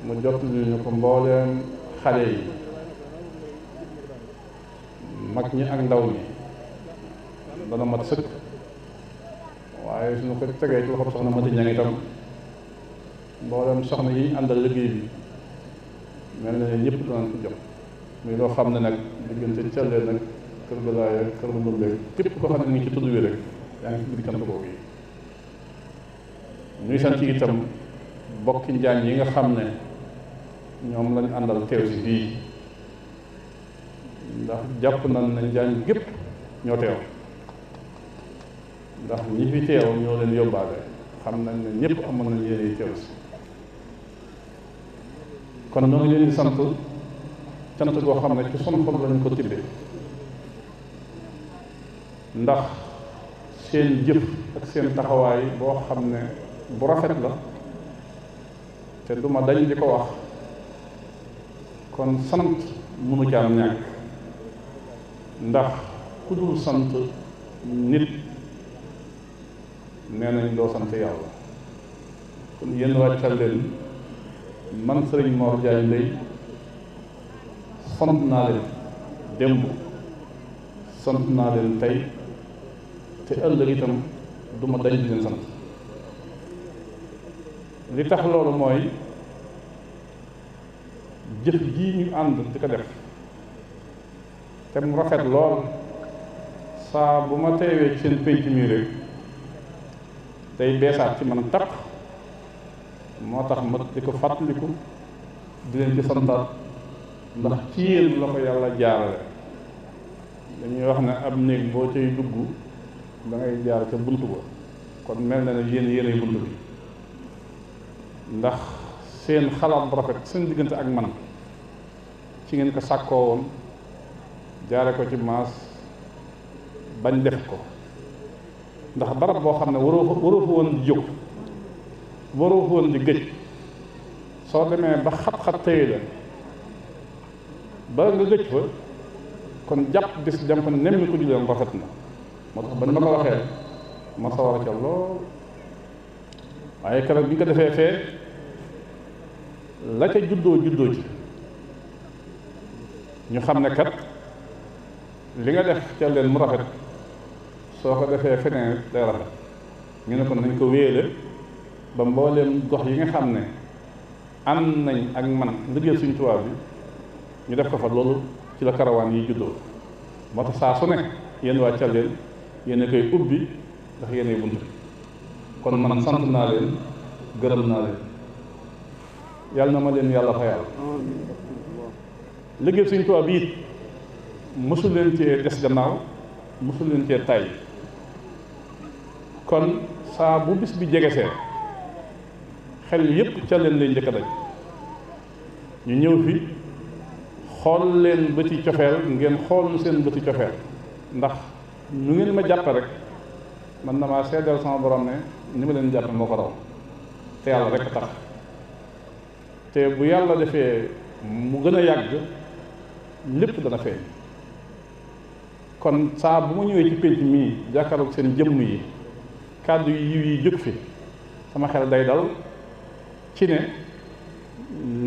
mu jot ñu ko mbooleem xale yi mag ñi ak ndaw ñi dana mat sëkk waaye suñu ko tegee ci loxob soxna Mati Ñaŋ itam mbooleem soxna yi ñu àndal liggéey bi mel na ne ñëpp danañ ko jot muy loo xam ne nag diggante Thialé nag Kër Balaye ak Kër Mandumbe képp koo xam ne mu ngi ci tudd wi rek yaa ngi ci biir cant boobu yi ñuy sant itam bokki njaañ yi nga xam ne ñoom lañ àndal teew si fii ndax jàpp nañ ne njaañ gépp ñoo teew ndax ñi fi teew ñoo leen yóbbaale xam nañ ne ñëpp amoon nañ yéene teew si kon ñoo ngi leen di sant cant goo xam ne ci sunu xol lañ ko tibbee ndax seen jëf ak seen taxawaay boo xam ne bu rafet la te duma dañ di ko wax kon sant mënu caam ñàkk ndax ku dul sant nit nee nañ doo sant yàlla kon yéen wàccal leen man sëriñ Mor Diagne lay sant naa leen démb sant naa leen tey te ëllëg itam du ma dañ di leen sant li tax loolu mooy jëf jii ñu ànd di ko def te mu rafet lool saa bu ma teewee ci seen pénc mi rek day beesaat ci man taq moo tax ma di ko fàttaliku di leen ci santaat ndax ci yéen la ko yàlla jaarale dañuy wax ne ab néeg boo cay dugg da ngay jaar ca bunt ba kon mel na ne yéenay bunt bi ndax seen xalaat bu rafet seen diggante ak man ci ngeen ko sàkkoo woon jaare ko ci maas bañ def ko ndax barab boo xam ne waroo fa woon di jóg waroo fa woon di gëj soo demee ba xat-xat téye la ba nga gëj fa kon jàpp bis dem fa nemmi ko juleen rafet na moo tax bañ ma ko waxee ma sawar ca lool waaye keroog bi ñu ko defee fee la ca juddoo ci ñu xam ne kat li nga def ca leen mu rafet soo ko defee feneen day rafet ñu ne ko nañ ko wéyale ba mbooleem gox yi nga xam ne ànd nañ ak man liggéey suñu tubaab bi ñu def ko fa loolu ci la karawaan yi juddoo moo tax saa su ne yéen waa Thialé yéen a koy ubbi ndax yéenay bunt bi kon man sant naa leen gërëm naa leen yàlla na ma leen yàlla fayal liggéey suñu tubaab bi it mësul leen cee des gannaaw mësul leen cee tay kon saa bu bis bi jegesee xel yépp ca leen lay njëkk a daj ñu ñëw fi xool leen bëti cofeel ngeen xool nu seen bëti cofeel ndax nu ngeen ma jàppe rek man na maa seedeel sama borom ne ni ma leen jàppe moo ko raw te yàlla rek tax te bu yàlla defee mu gën a yàgg lépp dana feeñ kon saa bu ma ñëwee ci pénc mii jàkkaarloog seen jëmm yi kàddu yi yiw yi jóg fi sama xel day dal ci ne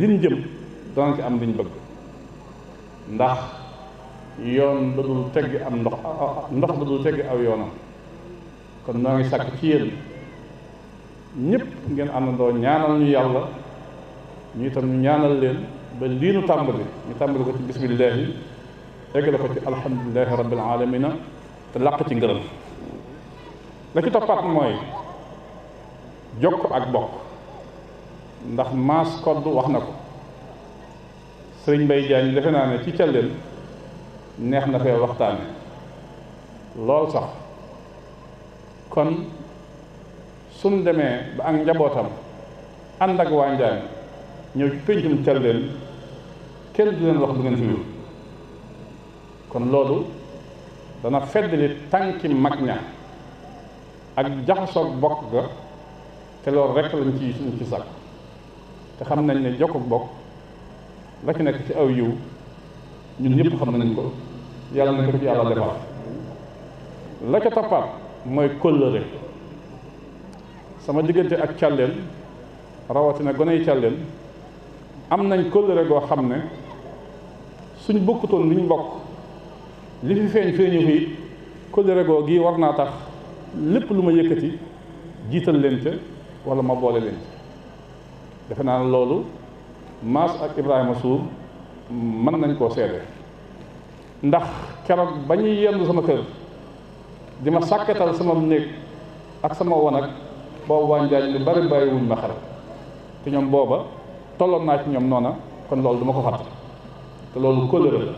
liñ jëm dana ci am liñ bëgg ndax yoon da dul tegg am ndox da dul tegg aw yoonam kon noo ngi sàkk ci yéen ñëpp ngeen àndandoo ñaanal ñu yàlla ñu itam ñu ñaanal leen ba lii nu tàmbali ñu tàmbali ko ci bismillahi eggale ko ci alhamdulilahi rabbil alamina te làq ci ngërëm la ci toppaat mooy jokk ak bokk ndax maas kodd wax na ko sëriñ Mbay Jaañ defe naa ne ci Thialé neex na fee waxtaane lool sax kon suñ demee ba ak njabootam ànd ak waa Njaañ ñëw ci péncum Thialé kenn du leen wax du ngeen fi wut kon loolu dana feddali tànki mag ña ak jaxasoog bokk ga te loolu rekk lañ ci suñ ci sàkk te xam nañ ne jokk bokk la ci nekk ci aw yiw ñun ñëpp xam nañ ko yàlla nañ ko ci yàlla defal la ca toppaat mooy kóllëre sama diggante ak Thialé rawatina goney Thialé am nañ kóllëre goo xam ne suñ bokkutoon li ñu bokk li fi feeñ feeñu fi kóllëre goo gi war naa tax lépp lu ma yëkkati jiital leen ca wala ma boole leen ca defe naa ne loolu Maas ak Ibrahima Suur mën nañ koo seede ndax keroog ba ñuy yendu sama kër di ma sàkketal sama néeg ak sama wanag boobu waa Njaañ lu bari bàyyiwuñ ma xel te ñoom booba tolloon naa ci ñoom noona kon loolu du ma ko fàtte te loolu kóllëre la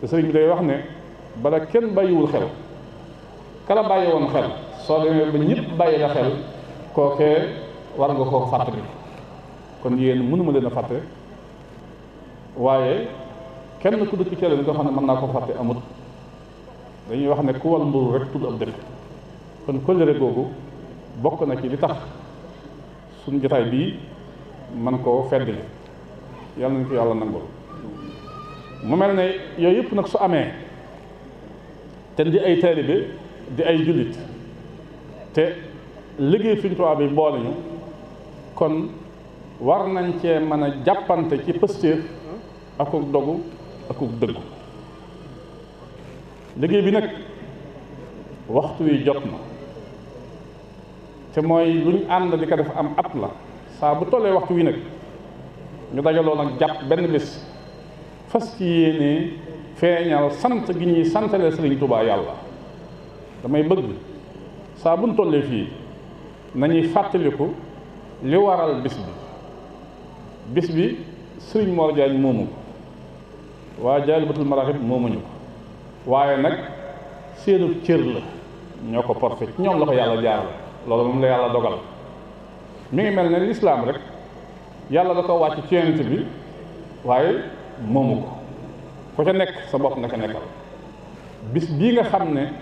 te sëriñ bi day wax ne bala kenn bàyyiwul xel kala bàyyi woon xel soo demee ba ñëpp bàyyi la xel kookee war nga koo fàttali kon yéen mënuma leen a fàtte waaye kenn ku dëkk cere bi nga xam ne mën naa ko fàtte amut dañuy wax ne ku wal mburu rek tudd ab dëkk kon kóllëre googu bokk na ci li tax suñu jotaay bii man koo feddali yàlla nañ ko yàlla nangul mu mel ne yooyu yëpp nag su amee te di ay taalibe di ay jullit te liggéey Sëriñ Tuubaa bi boole ñu kon war nañ cee mën a jàppante ci pëstéef akuk dogu akuk dëggu liggéey bi nag waxtu wi jot na te mooy luñ ànd di ko def am at la saa bu tollee waxtu wi nag ñu dajaloo nag jàpp benn bés fas ci yéene feeñal sant gi ñuy santale Sëriñ Tuubaa yàlla damay bëgg saa buñ tollee fii nañuy fàttaliku li waral bis bi Sëriñ Mor Jaañ moomu ko waa Jaalibatul Maraaxib moomuñu ko waaye nag seenu cër la ñoo ko porté ci ñoom la ko yàlla jaarale loolu moom la yàlla dogal mi ngi mel ne lislaam rek yàlla da ko wàcc ci yonent bi waaye moomu ko ku ca nekk sa bopp nga ca nekkal bis bii nga xam ne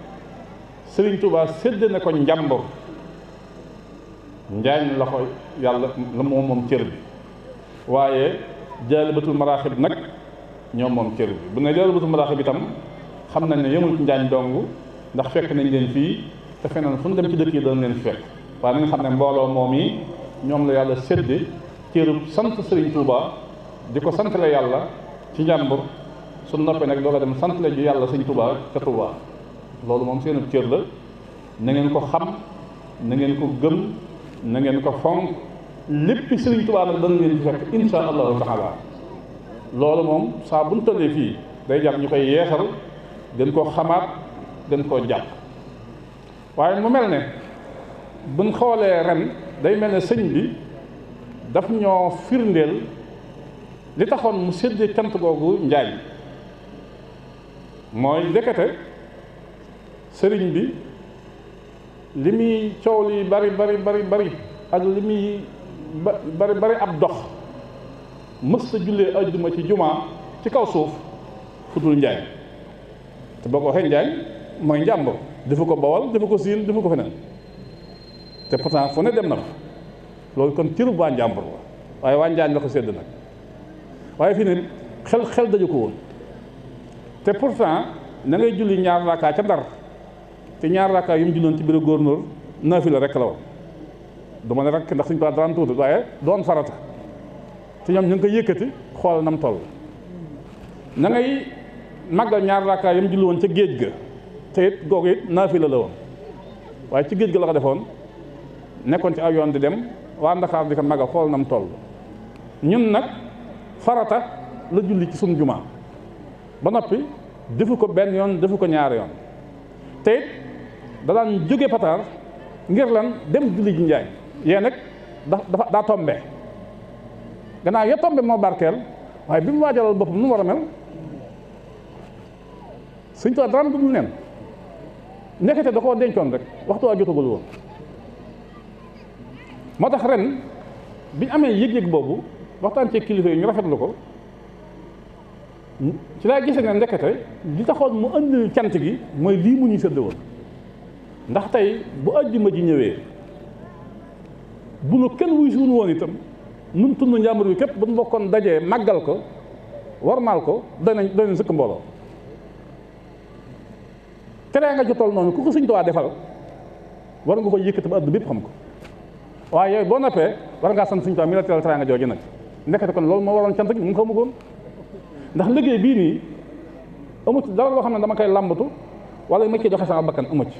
Sëriñ Tuubaa sédd na ko njàmbur njaañ la ko yàlla la moom cër bi waaye Jaalibatul Maraaxib nag ñoom moom cër bi bu ne Jaalibatul Maraaxib itam xam nañ ne yemul ci njaañ dong ndax fekk nañ leen fii te feneen fu ñu dem ci dëkk yi dana leen fekk waaye nañ xam ne mbooloo moom yi ñoom la yàlla sédde cërub sant Sëriñ Tuubaa di ko santale yàlla ci njàmbur su noppee nag doo ko dem santale ji yàlla Sëriñ Tuubaa ca Tuubaa loolu moom seenub cër la na ngeen ko xam na ngeen ko gëm na ngeen ko fonk lépp Sëriñ Tuubaa nag dana leen ci fekk insha allahu taala loolu moom saa bu ñu tollee fii day jar ñu koy yeesal gën koo xamaat gën koo jàpp waaye mu mel ne buñ xoolee ren day mel ne sëñ bi daf ñoo firndeel li taxoon mu séddee cant googu njaañ mooy ndekete sëriñ bi li muy coow li bari ak li muy bari ab dox mës sa jullee ajjuma ci jumaa ci kaw suuf futul njaañ te boo ko waxee njaañ mooy njàmbur defu ko Bawol defu ko Siin defu ko feneen te pourtant fu ne dem na fa loolu kon cërub waa njàmbur la waaye waa njaañ la ko sédd nag waaye fii ne xel daju ko woon te pourtant na ngay julli ñaar rakkaa ca Ndar te ñaar rakkaa yu mu julloon ci biir góornóor naafila rek la woon du ma ne rek ndax suñ ko daan tuuti waaye doon farata te ñoom ñu ngi koy yëkkati xool nam toll na ngay màggal ñaar rakkaa yu mu julli woon ca géej ga te it googu it naafila la woon waaye ci géej ga la ko defoon nekkoon ci aw yoon di dem waa Ndakaar di ko màggal xool nam toll ñun nag farata la julli ci suñu jumaa ba noppi defu ko benn yoon defu ko ñaari yoon te it da daan jóge Pataar ngir lan dem julli ji njaañ yee nag daa tombe gannaaw ya tombe moo barkeel waaye bi mu waajalal boppam nu mu war a mel Sëñ Tuubaa dara dul neen nekkete da koo dencoon rek waxtu waa jotagul woon moo tax ren biñ amee yëg-yëg boobu waxtaan ci kilifa yi ñu rafetlu ko ci laa gisee ne ndekete li taxoon mu andi cant gi mooy lii mu ñu sëdd woon ndax tey bu àjjuma ji ñëwee bu nu kenn wuy suñu woon itam nun tund njàmbur bi képp bu nu bokkoon dajee màggal ko warmaal ko danañ sëkk mbooloo teree nga jotool noonu ku ko Sëñ Tuubaa defal war nga ko yëkkati ba àdduna bépp xam ko waaye yooyu boo noppee war ngaa sant Sëñ Tuubaa mi la teral teranga jooju nag nekkate kon loolu moo waroon cant gi mu xamu ko ndax liggéey bii nii amu ci dara loo xam ne dama koy làmbatu wala ma ciy joxe sama bakkan amu ci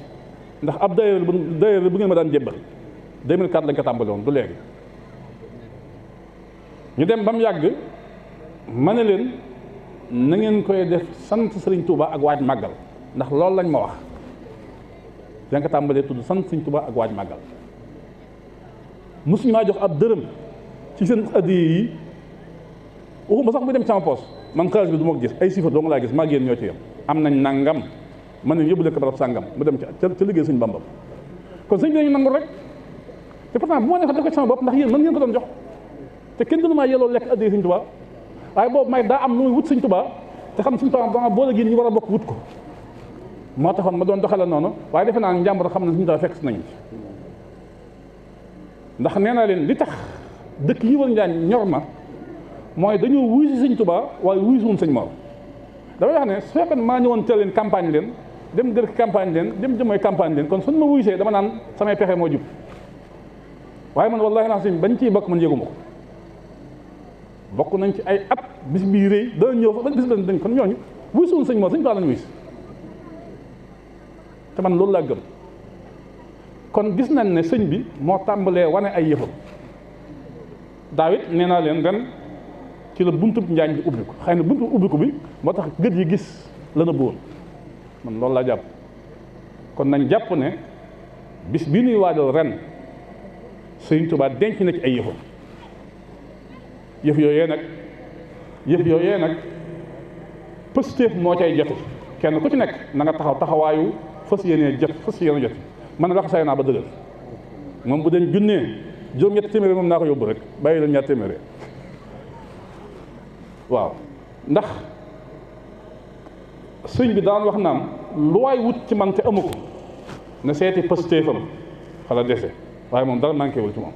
ndax ab daayira bu ngeen ma daan jébbal 2004 lañ ko tàmbali woon du léegi ñu dem ba mu yàgg ma ne leen na ngeen koy def sant Serigne Touba ak waaj màggal ndax loolu lañ ma wax dañ ko tàmbalee tudd sant Serigne Touba ak waaj màggal mosuñu maa jox ab dërëm ci seen addiya yi waxuma sax mu dem sama poos man xaalis bi du ma ko gis ay chiffres doo nga laa gis maa ngi yéen ñoo ci yem am nañ nangam mën nañ yóbbu leen ko barab sàngam mu dem ca liggéey suñu Bamba kon sëñ bi dañu nangul rek te pourtant bu ma neexoon def ko ci sama bopp ndax yéen mën ngeen ko doon jox te kenn gënu maa yelloo lekk addiya Sëñ Tuubaa waaye boobu may daa am lu muy wut Sëñ Tuubaa te xam Sëñ Tuubaa dama boole gi ñu war a bokk wut ko moo taxoon ma doon doxale noonu waaye defe naa njàmbur xam ne Sëñ Tuubaa fekk si nañ ndax nee naa leen li tax dëkk yi war Njaañ ñor ma mooy dañoo wuy si Sëñ Tuubaa waaye wuy si wuñ Sëñ Mor damay wax ne su fekkoon maa ñëwoon teel leen campagne leen dem dër campagne leen dem jëmooy campagne leen kon suñ ma wuysee dama naan samay pexe moo jub waaye man wallahi naa sim bañ ciy bokk man yëguma ko bokk nañ ci ay at bis bii rëy dana ñëw fa ba bis dañ kon ñooñu wuy suwul Sëñ Mor Sëñ Tuubaa lañu wuy si te man loolu laa gëm kon gis nañ ne sëñ bi moo tàmbalee wane ay yëfam daawit nee naa leen ren ci la buntub Njaañ bi ubbi ko xëy na buntub ubbi ko bi moo tax gët yi gis la na boon man loolu laa jàpp kon nañ jàpp ne bis bii ñuy waajal ren Sëñ Tuubaa denc na ci ay yëfam yëf yooyee nag pëstéef moo cay jote kenn ku ci nekk na nga taxaw taxawaayu fas yéenee jot man wax say naa ba dëgër moom bu den junnee juróom-ñetti téeméeri moom naa ko yóbbu rek bàyyi leen ñaar téeméeri waaw ndax sëñ bi daan wax naan lu waay wut ci man te amu ko na seeti pëstéefam xala dese waaye moom dara manqué wul ci moom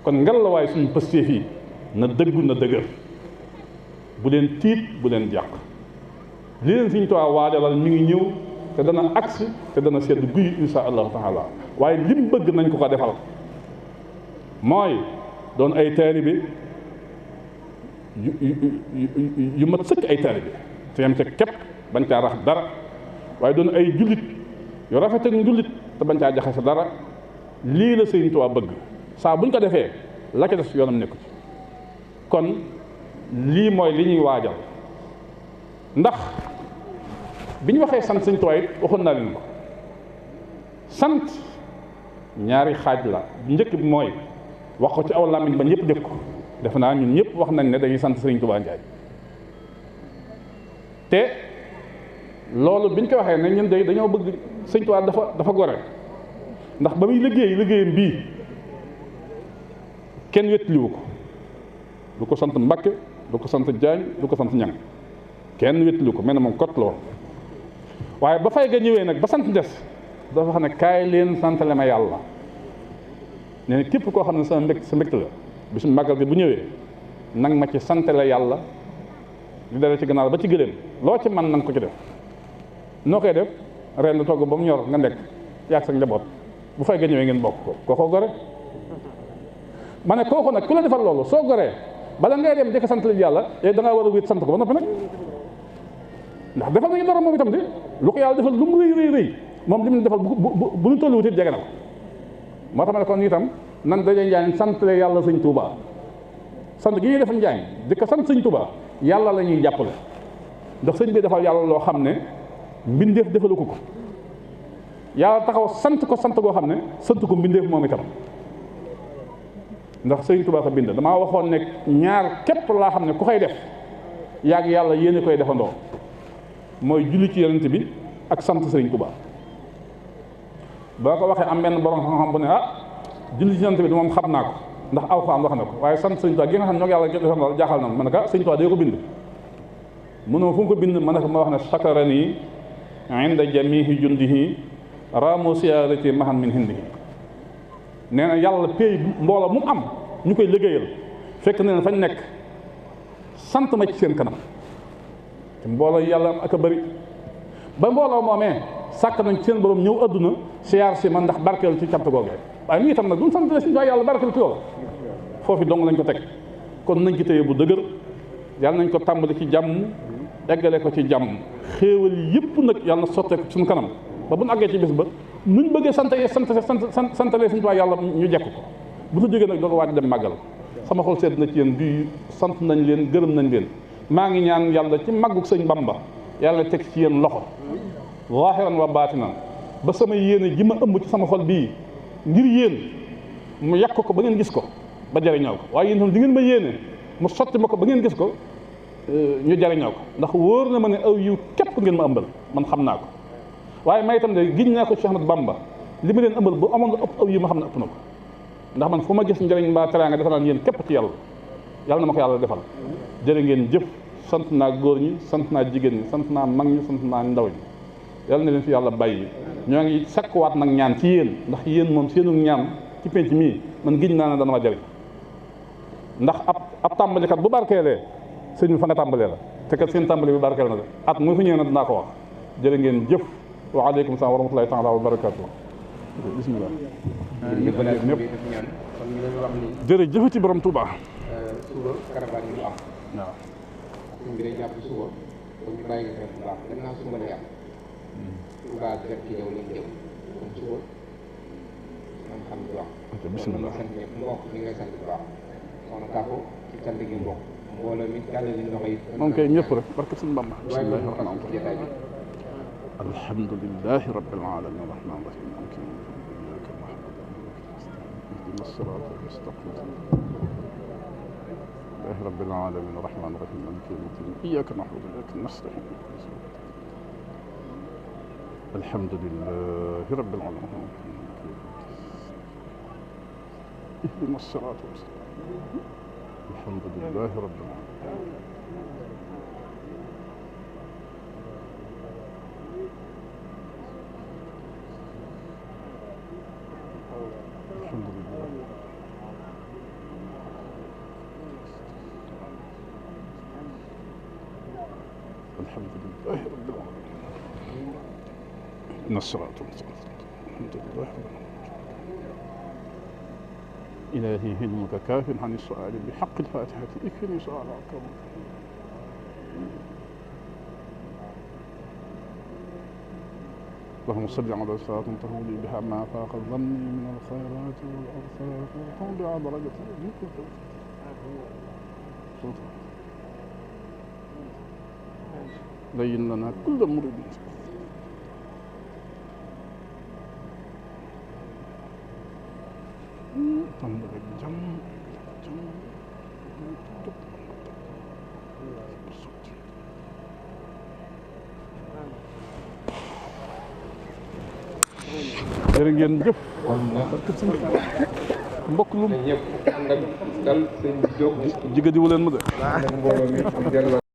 kon ngel la waaye suñu pëstéef yi na dëggu na dëgër bu leen tiit bu leen jàq li leen Sëñ Tuubaa waajalal mi ngi ñëw te dana agsi te dana sedd guy insha allahu taala waaye lim bëgg nañ ko defal mooy doon ay taalibe yu mat sëkk ay taalibe te yam ca képp bañ caa rax dara waaye doon ay jullit yu rafet ak njullit te bañ caa jaxase dara lii la Sëñ Tuubaa bëgg saa buñ ko defee la ca des yoonam nekku ci kon lii mooy li ñuy waajal ndax bi ñu waxee sant Sëñ Tuubaa it waxoon naa leen ko sant ñaari xaaj la njëkk bi mooy wax ko ci aw làmmiñ ba ñëpp dégg ko defe naa ñun ñëpp wax nañ ne dañuy sant Sëñ Tuubaa Njaay te loolu biñ ko waxee ne ñun day dañoo bëgg Sëñ Tuubaa dafa gore ndax ba muy liggéeyam bii kenn wettiliwu ko du ko sant Mbakke du ko sant Jaañ du ko sant Ñaŋ kenn wettiliwu ko mel na moom kot la woon waaye ba fay ga ñëwee nag ba sant des dafa xam ne kaay leen santale ma yàlla nee na képp koo xam ne sa mbégte la bisu màggal gi bu ñëwee nang ma ci santale yàlla di dara ci gannaaw ba ci gëléem loo ci man nang ko ci def noo koy def ren togg ba mu ñor nga nekk yaag sa njaboot bu fay ga ñëwee ngeen bokk ko kooko gore ma ne kooku nag ku la defal loolu soo goree bala ngay dem jëkk santale yàlla yow da ngaa war a wéet sant ko ba noppi nag ndax defal nañu dara moom itam de lu ko yàlla defal lu mu rëy moom li mu defal bu ñu tolluwut it jege na ko moo tax ma ne kon itam nan daje Njaañ santale yàlla Sëñ Tuubaa sant gi ñuy defal Njaañ di ko sant Sëñ Tuubaa yàlla la ñuy jàppale ndax sëñ bi defal yàlla loo xam ne mbindeef defalu ko yàlla taxaw sant goo xam ne sant ko mbindeef moom itam ndax Sëñ Tuubaa ko bind damaa waxoon ne ñaar képp laa xam ne ku koy def yaag yàlla yéen koy defandoo mooy julli ci yonent bi ak sant Sëriñ Tuubaa boo ko waxee am benn borom xam-xam bu ne julli ci yonent bi moom xam naa ko ndax Alxuraan wax na ko waaye sant Sëriñ Tuubaa gi nga xam ne ñoo yàlla defandoo jaaxal na ma ne ko Sëriñ Tuubaa day ko bind mënoo fu mu ko bind ma ne ko ma wax ne sakarani inda jamihi jundihi raamu siyaarati mahan min hindihi nee na yàlla pay mbooloo mu am ñu koy liggéeyal fekk na fañ nekk sant ma ci seen kanam te mbooloo yàlla am ak a bëri ba mbooloo moomee sàkk nañ ci seen borom ñëw adduna siyaar si man ndax barkeel ci cant googee waaye nii itam nag duñ sant Sëñ Tuubaa yàlla barkeel ci loolu foofu dong lañ ko teg kon nañ ci téye bu dëgër yàlla nañ ko tàmbali ci jàmm eggale ko ci jàmm xéewal yëpp nag yàlla na sottee ko ci suñu kanam ba bu ñu àggee ci bis ba nuñ bëggee santalee suñu tubaab yàlla ñu jekk ko bu ñu jógee nag doo ko waaj dem màggal sama xol seet na ci yéen bii sant nañ leen gërëm nañ leen maa ngi ñaan yàlla ci màggug sëñ Bamba yàlla teg ci yéen loxo zaahiran wa baatinan ba sama yéene ji ma ëmb ci sama xol bii ngir yéen mu yàq ko ba ngeen gis ko ba jariñoo ko waaye yéen tam di ngeen ma yéene mu sotti ma ko ba ngeen gis ko ñu jariñoo ko ndax wóor na ma ne aw yiw képp ngeen ma ëmbal man xam naa ko waaye may itam de giñ naa ko Cheikh Ahmadou Bamba li ma leen ëmbal bu amoon nga ëpp aw yiw ma xam ne ëpp na ko ndax man fu ma gis njëriñ mbaa teraanga defe naa yéen képp ci yàlla na ma ko yàlla defal jërë ngeen jëf sant naa góor ñi sant naa jigéen ñi sant naa mag ñi sant naa ndaw ñi yàlla na leen fi yàlla bàyyi ñoo ngi sakkuwaat nag ñaan ci yéen ndax yéen moom seenu ñaan ci penc mii man giñ naa ne dana ma jëriñ ndax ab tàmbalikat bu barkeelee sëñ bi fa nga tàmbalee la te kat seen tàmbali bi barkeel na de at mu fi ñëwee na dinaa ko wax jërë ngeen jëf wa aleykum salaam wa rahmatullahi taala wa barakatuh bismillah ñëpp jërëjëfati borom Touba suba caravane yi am waaw suñ bi day jàpp suba kon ñu bàyyi nga bu baax gannaaw suba lay am Touba def ci yow lañ jëm kon suba man xam bu baax bismillah sant ñëpp mbokk mi ngay sant bu baax soxna Kàppo ci sant gi mbokk mbooloo mi gàlle li ndox yi moom kay ñëpp rek barke suñu Bamba bismillahi rahmaani ci jotaay bi alhamdulillahi rabbil alamin rahmaani rahim maliki iyyaka na'budu ihdina as-sirata al-mustaqim لله رب العالمين الرحمن الرحيم مالك يوم الدين إياك نعبد وإياك نستعين الحمد لله رب العالمين اهدنا الصراط المستقيم الحمد لله رب العالمين الحمد لله الحمد لله رب العالمين إن الصراط المستقيم الحمد لله رب العالمين إلهي هلمك كاف عن السؤال بحق الفاتحة اكفني سؤال عكرم اللهم صل على صلاة تهولي بها ما فاق الظن من الخيرات والأرثار وتوضع درجة لين لنا كل مريد تنبغي الجم jërë ngeen jëf mbokk lu ñëpp ànd ak dal sëñ bi jóg jigadiwu leen ma de